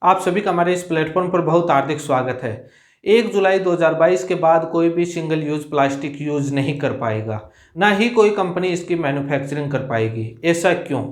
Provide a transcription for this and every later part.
आप सभी का हमारे इस प्लेटफॉर्म पर बहुत हार्दिक स्वागत है। 1 जुलाई 2022 के बाद कोई भी सिंगल यूज प्लास्टिक यूज नहीं कर पाएगा, ना ही कोई कंपनी इसकी मैन्युफैक्चरिंग कर पाएगी। ऐसा क्यों?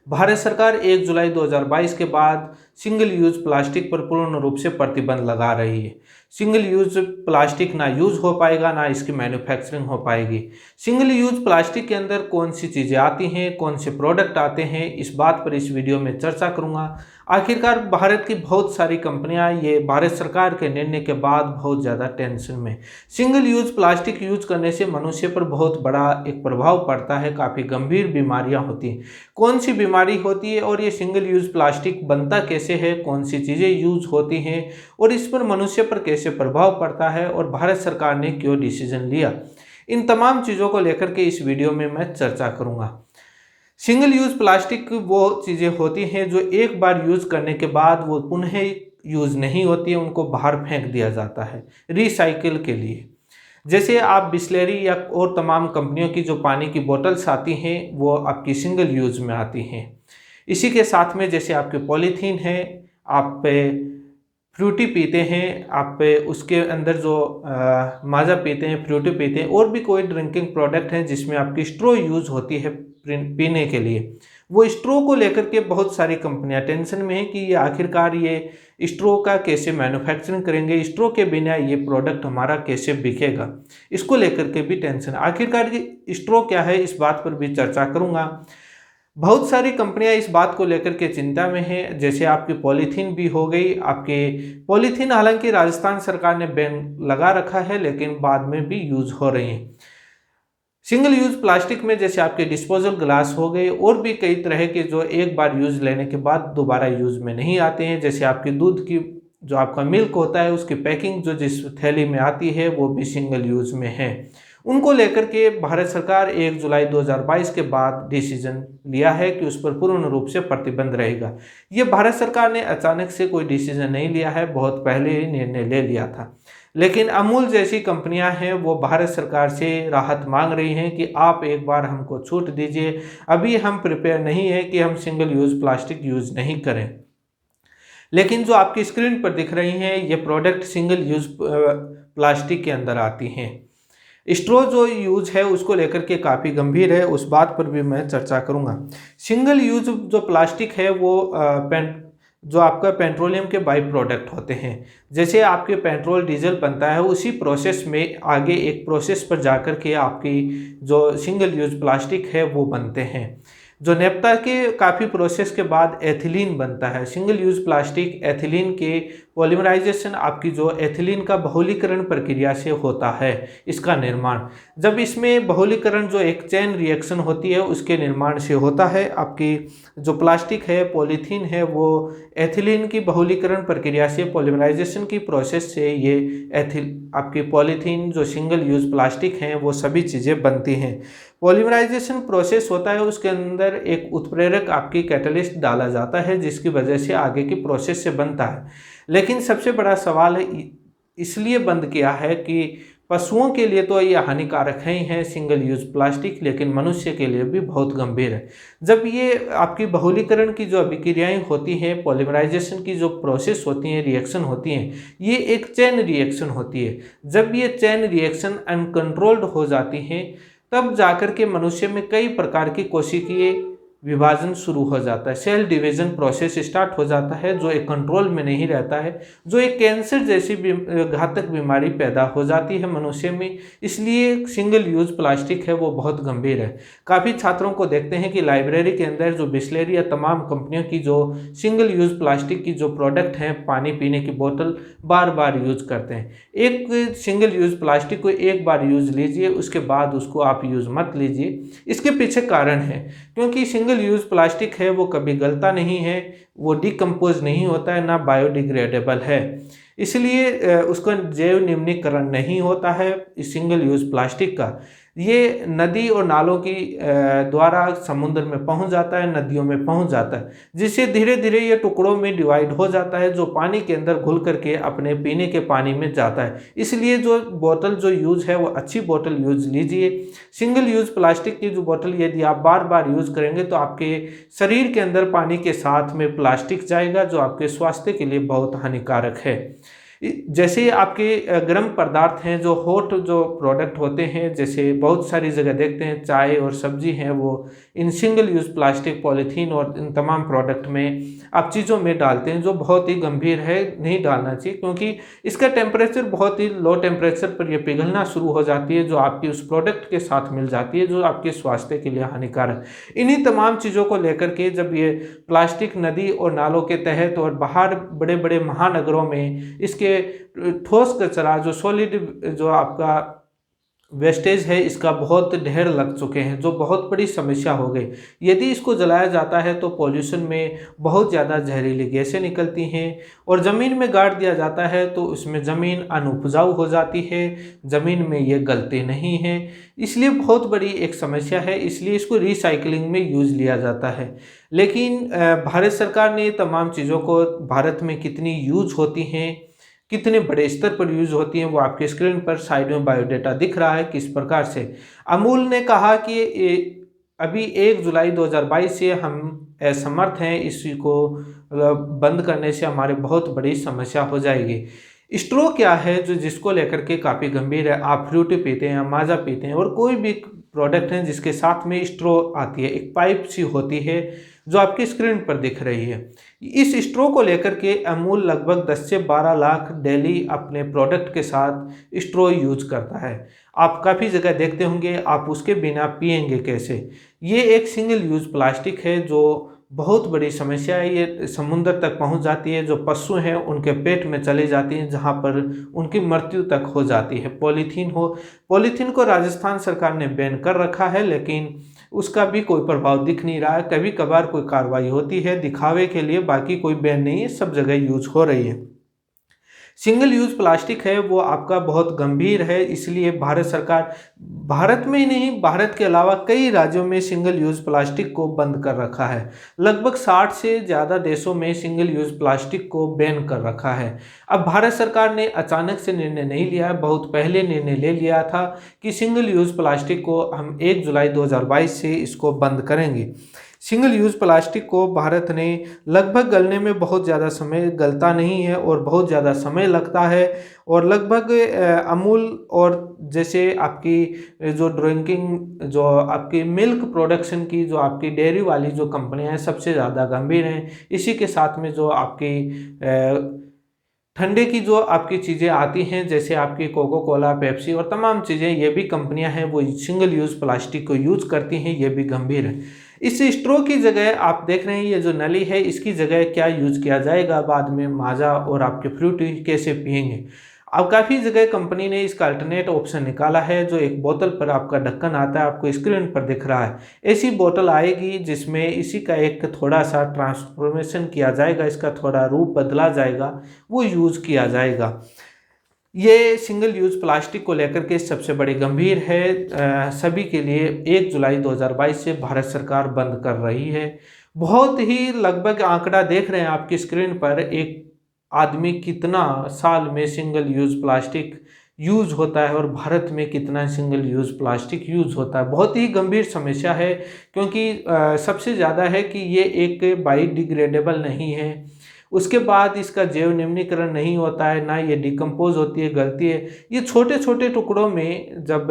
भारत सरकार 1 जुलाई 2022 के बाद सिंगल यूज प्लास्टिक पर पूर्ण रूप से प्रतिबंध लगा रही है। सिंगल यूज प्लास्टिक ना यूज हो पाएगा, ना इसकी मैन्युफैक्चरिंग हो पाएगी। सिंगल यूज प्लास्टिक के अंदर कौन सी चीज़ें आती हैं, कौन से प्रोडक्ट आते हैं, इस बात पर इस वीडियो में चर्चा करूंगा। आखिरकार भारत की बहुत सारी कंपनियां ये भारत सरकार के निर्णय के बाद बहुत ज़्यादा टेंशन में। सिंगल यूज प्लास्टिक यूज करने से मनुष्य पर बहुत बड़ा एक प्रभाव पड़ता है, काफ़ी गंभीर बीमारियां होती हैं। कौन सी बीमारी होती है और ये सिंगल यूज प्लास्टिक बनता कैसे है, कौन सी चीज़ें यूज होती हैं और इस पर मनुष्य पर कैसे प्रभाव पड़ता है और भारत सरकार ने क्यों डिसीजन लिया, इन तमाम चीज़ों को लेकर के इस वीडियो में मैं चर्चा करूंगा। सिंगल यूज प्लास्टिक वो चीज़ें होती हैं जो एक बार यूज करने के बाद वो पुनः यूज नहीं होती है, उनको बाहर फेंक दिया जाता है रिसाइकिल के लिए। जैसे आप बिस्लेरी या और तमाम कंपनियों की जो पानी की बोतल्स आती हैं वो आपकी सिंगल यूज में आती हैं। इसी के साथ में जैसे आपके पॉलीथीन है, आप फ्रूटी पीते हैं, आप उसके अंदर जो माजा पीते हैं, फ्रूटी पीते हैं, और भी कोई ड्रिंकिंग प्रोडक्ट हैं जिसमें आपकी स्ट्रॉ यूज होती है पीने के लिए, वो स्ट्रॉ को लेकर के बहुत सारी कंपनियां टेंशन में है कि ये आखिरकार ये स्ट्रॉ का कैसे मैन्युफैक्चरिंग करेंगे, स्ट्रॉ के बिना ये प्रोडक्ट हमारा कैसे बिकेगा, इसको लेकर के भी टेंशन। आखिरकार ये स्ट्रॉ क्या है, इस बात पर भी चर्चा करूंगा। बहुत सारी कंपनियां इस बात को लेकर के चिंता में हैं, जैसे आपकी पॉलीथीन भी हो गई। आपके पॉलीथीन हालांकि राजस्थान सरकार ने बैन लगा रखा है, लेकिन बाद में भी यूज हो रही हैं। सिंगल यूज प्लास्टिक में जैसे आपके डिस्पोजल ग्लास हो गए और भी कई तरह के जो एक बार यूज लेने के बाद दोबारा यूज में नहीं आते हैं। जैसे आपके दूध की जो आपका मिल्क होता है उसकी पैकिंग जो जिस थैली में आती है वो भी सिंगल यूज में है। उनको लेकर के भारत सरकार 1 जुलाई 2022 के बाद डिसीजन लिया है कि उस पर पूर्ण रूप से प्रतिबंध रहेगा। ये भारत सरकार ने अचानक से कोई डिसीजन नहीं लिया है, बहुत पहले ही निर्णय ले लिया था। लेकिन अमूल जैसी कंपनियां हैं वो भारत सरकार से राहत मांग रही हैं कि आप एक बार हमको छूट दीजिए, अभी हम प्रिपेयर नहीं है कि हम सिंगल यूज प्लास्टिक यूज नहीं करें। लेकिन जो आपकी स्क्रीन पर दिख रही हैं ये प्रोडक्ट सिंगल यूज प्लास्टिक के अंदर आती हैं। स्ट्रॉ जो यूज है उसको लेकर के काफ़ी गंभीर है, उस बात पर भी मैं चर्चा करूंगा। सिंगल यूज जो प्लास्टिक है वो जो आपका पेट्रोलियम के बाई प्रोडक्ट होते हैं। जैसे आपके पेट्रोल डीजल बनता है उसी प्रोसेस में आगे एक प्रोसेस पर जाकर के आपकी जो सिंगल यूज प्लास्टिक है वो बनते हैं। जो नेफ्था के काफ़ी प्रोसेस के बाद एथिलीन बनता है। सिंगल यूज प्लास्टिक एथिलीन के पॉलीमराइजेशन, आपकी जो एथिलीन का बहुलीकरण प्रक्रिया से होता है इसका निर्माण। जब इसमें बहुलीकरण जो एक चेन रिएक्शन होती है उसके निर्माण से होता है। आपकी जो प्लास्टिक है, पॉलीथीन है, वो एथिलीन की बहुलीकरण प्रक्रिया से, पॉलीमराइजेशन की प्रोसेस से ये आपकी पॉलीथीन जो सिंगल यूज प्लास्टिक हैं वो सभी चीज़ें बनती हैं। पॉलीमराइजेशन प्रोसेस होता है, उसके अंदर एक उत्प्रेरक आपकी कैटलिस्ट डाला जाता है जिसकी वजह से आगे की प्रोसेस से बनता है। लेकिन सबसे बड़ा सवाल है इसलिए बंद किया है कि पशुओं के लिए तो ये हानिकारक है ही है सिंगल यूज प्लास्टिक, लेकिन मनुष्य के लिए भी बहुत गंभीर है। जब ये आपकी बहुलीकरण की जो अभिक्रियाएं होती हैं, पॉलीमराइजेशन की जो प्रोसेस होती हैं, रिएक्शन होती हैं, ये एक चेन रिएक्शन होती है। जब ये चेन रिएक्शन अनकंट्रोल्ड हो जाती हैं तब जाकर के मनुष्य में कई प्रकार की कोशिकीय विभाजन शुरू हो जाता है, सेल डिवीजन प्रोसेस स्टार्ट हो जाता है जो एक कंट्रोल में नहीं रहता है, जो एक कैंसर जैसी घातक बीमारी पैदा हो जाती है मनुष्य में। इसलिए सिंगल यूज प्लास्टिक है वो बहुत गंभीर है। काफ़ी छात्रों को देखते हैं कि लाइब्रेरी के अंदर जो बिस्लेरी या तमाम कंपनियों की जो सिंगल यूज प्लास्टिक की जो प्रोडक्ट हैं, पानी पीने की बोतल बार बार यूज करते हैं। एक सिंगल यूज प्लास्टिक को एक बार यूज लीजिए, उसके बाद उसको आप यूज मत लीजिए। इसके पीछे कारण है क्योंकि सिंगल यूज प्लास्टिक है वो कभी गलता नहीं है, वो डिकम्पोज नहीं होता है, ना बायोडिग्रेडेबल है, इसलिए उसका जैव निम्नीकरण नहीं होता है इस सिंगल यूज प्लास्टिक का। ये नदी और नालों की द्वारा समुद्र में पहुंच जाता है, नदियों में पहुंच जाता है, जिससे धीरे धीरे ये टुकड़ों में डिवाइड हो जाता है जो पानी के अंदर घुल करके अपने पीने के पानी में जाता है। इसलिए जो बोतल जो यूज़ है वो अच्छी बोतल यूज़ लीजिए। सिंगल यूज़ प्लास्टिक की जो बोतल यदि आप बार बार यूज़ करेंगे तो आपके शरीर के अंदर पानी के साथ में प्लास्टिक जाएगा जो आपके स्वास्थ्य के लिए बहुत हानिकारक है। जैसे आपके गर्म पदार्थ हैं, जो हॉट जो प्रोडक्ट होते हैं, जैसे बहुत सारी जगह देखते हैं चाय और सब्जी हैं, वो in single use plastic, polythene और इन तमाम प्रोडक्ट में आप चीज़ों में डालते हैं, जो बहुत ही गंभीर है, नहीं डालना चाहिए, क्योंकि इसका टेम्परेचर बहुत ही लो टेम्परेचर पर ये पिघलना शुरू हो जाती है, जो आपकी उस प्रोडक्ट के साथ मिल जाती है, जो आपके स्वास्थ्य के लिए हानिकारक। इन्हीं तमाम चीज़ों को लेकर के जब ये प्लास्टिक नदी और नालों के तहत और बाहर बड़े बड़े महानगरों में इसके ठोस कचरा, जो सॉलिड, जो आपका वेस्टेज है, इसका बहुत ढेर लग चुके हैं, जो बहुत बड़ी समस्या हो गई। यदि इसको जलाया जाता है तो पॉल्यूशन में बहुत ज़्यादा जहरीली गैसें निकलती हैं, और ज़मीन में गाड़ दिया जाता है तो उसमें ज़मीन अनउपजाऊ हो जाती है, ज़मीन में ये गलते नहीं हैं, इसलिए बहुत बड़ी एक समस्या है। इसलिए इसको रिसाइकलिंग में यूज़ लिया जाता है। लेकिन भारत सरकार ने तमाम चीज़ों को, भारत में कितनी यूज होती हैं, कितने बड़े स्तर पर यूज होती हैं, वो आपके स्क्रीन पर साइड में बायोडाटा दिख रहा है किस प्रकार से। अमूल ने कहा कि अभी 1 जुलाई 2022 से हम असमर्थ हैं, इसी को बंद करने से हमारे बहुत बड़ी समस्या हो जाएगी। स्ट्रो क्या है, जो जिसको लेकर के काफ़ी गंभीर है। आप फ्रूटी पीते हैं, माजा पीते हैं, और कोई भी प्रोडक्ट है जिसके साथ में स्ट्रो आती है, एक पाइप सी होती है जो आपकी स्क्रीन पर दिख रही है। इस स्ट्रो को लेकर के अमूल लगभग 10 से 12 लाख डेली अपने प्रोडक्ट के साथ स्ट्रो यूज करता है। आप काफ़ी जगह देखते होंगे, आप उसके बिना पिएंगे कैसे। ये एक सिंगल यूज प्लास्टिक है जो बहुत बड़ी समस्या है। ये समुद्र तक पहुंच जाती है, जो पशु हैं उनके पेट में चली जाती है, जहां पर उनकी मृत्यु तक हो जाती है। पॉलीथीन को राजस्थान सरकार ने बैन कर रखा है, लेकिन उसका भी कोई प्रभाव दिख नहीं रहा है। कभी कभार कोई कार्रवाई होती है दिखावे के लिए, बाकी कोई बैन नहीं है, सब जगह यूज हो रही है। सिंगल यूज प्लास्टिक है वो आपका बहुत गंभीर है, इसलिए भारत सरकार, भारत में ही नहीं, भारत के अलावा कई राज्यों में सिंगल यूज प्लास्टिक को बंद कर रखा है। लगभग 60 से ज़्यादा देशों में सिंगल यूज प्लास्टिक को बैन कर रखा है। अब भारत सरकार ने अचानक से निर्णय नहीं लिया है, बहुत पहले निर्णय ले लिया था कि सिंगल यूज प्लास्टिक को हम 1 जुलाई 2022 से इसको बंद करेंगे। सिंगल यूज़ प्लास्टिक को भारत ने लगभग गलने में बहुत ज़्यादा समय गलता नहीं है, और बहुत ज़्यादा समय लगता है, और लगभग अमूल और जैसे आपकी जो ड्रिंकिंग, जो आपकी मिल्क प्रोडक्शन की, जो आपकी डेयरी वाली जो कंपनियां हैं, सबसे ज़्यादा गंभीर हैं। इसी के साथ में जो आपकी ठंडे की जो आपकी चीज़ें आती हैं, जैसे आपकी कोको कोला, पेप्सी और तमाम चीज़ें, ये भी कंपनियां हैं वो सिंगल यूज़ प्लास्टिक को यूज़ करती हैं, ये भी गंभीर है। इस स्ट्रो की जगह आप देख रहे हैं ये जो नली है, इसकी जगह क्या यूज़ किया जाएगा बाद में, माजा और आपके फ्रूटी कैसे पिएंगे। अब काफ़ी जगह कंपनी ने इसका अल्टरनेट ऑप्शन निकाला है, जो एक बोतल पर आपका ढक्कन आता है, आपको स्क्रीन पर दिख रहा है। ऐसी बोतल आएगी जिसमें इसी का एक थोड़ा सा ट्रांसफॉर्मेशन किया जाएगा, इसका थोड़ा रूप बदला जाएगा, वो यूज़ किया जाएगा। ये सिंगल यूज़ प्लास्टिक को लेकर के सबसे बड़ी गंभीर है सभी के लिए। 1 जुलाई 2022 से भारत सरकार बंद कर रही है। बहुत ही लगभग आंकड़ा देख रहे हैं आपकी स्क्रीन पर, एक आदमी कितना साल में सिंगल यूज़ प्लास्टिक यूज़ होता है और भारत में कितना सिंगल यूज़ प्लास्टिक यूज़ होता है। बहुत ही गंभीर समस्या है, क्योंकि सबसे ज़्यादा है कि ये एक बायोडिग्रेडेबल नहीं है, उसके बाद इसका जैव निम्नीकरण नहीं होता है, ना ये डिकम्पोज होती है, गलती है। ये छोटे छोटे टुकड़ों में जब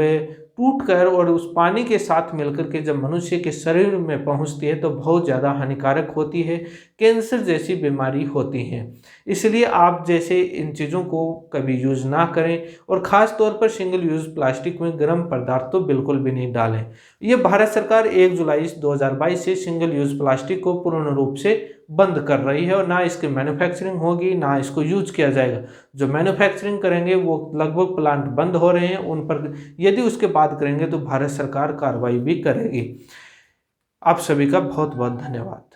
टूट कर और उस पानी के साथ मिलकर के जब मनुष्य के शरीर में पहुंचती है तो बहुत ज़्यादा हानिकारक होती है, कैंसर जैसी बीमारी होती है। इसलिए आप जैसे इन चीज़ों को कभी यूज़ ना करें, और ख़ास तौर पर सिंगल यूज़ प्लास्टिक में गर्म पदार्थ तो बिल्कुल भी नहीं डालें। ये भारत सरकार 1 जुलाई 2022 से सिंगल यूज़ प्लास्टिक को पूर्ण रूप से बंद कर रही है, और ना इसकी मैन्युफैक्चरिंग होगी, ना इसको यूज किया जाएगा। जो मैन्युफैक्चरिंग करेंगे वो लगभग प्लांट बंद हो रहे हैं, उन पर यदि उसके बाद करेंगे तो भारत सरकार कार्रवाई भी करेगी। आप सभी का बहुत बहुत धन्यवाद।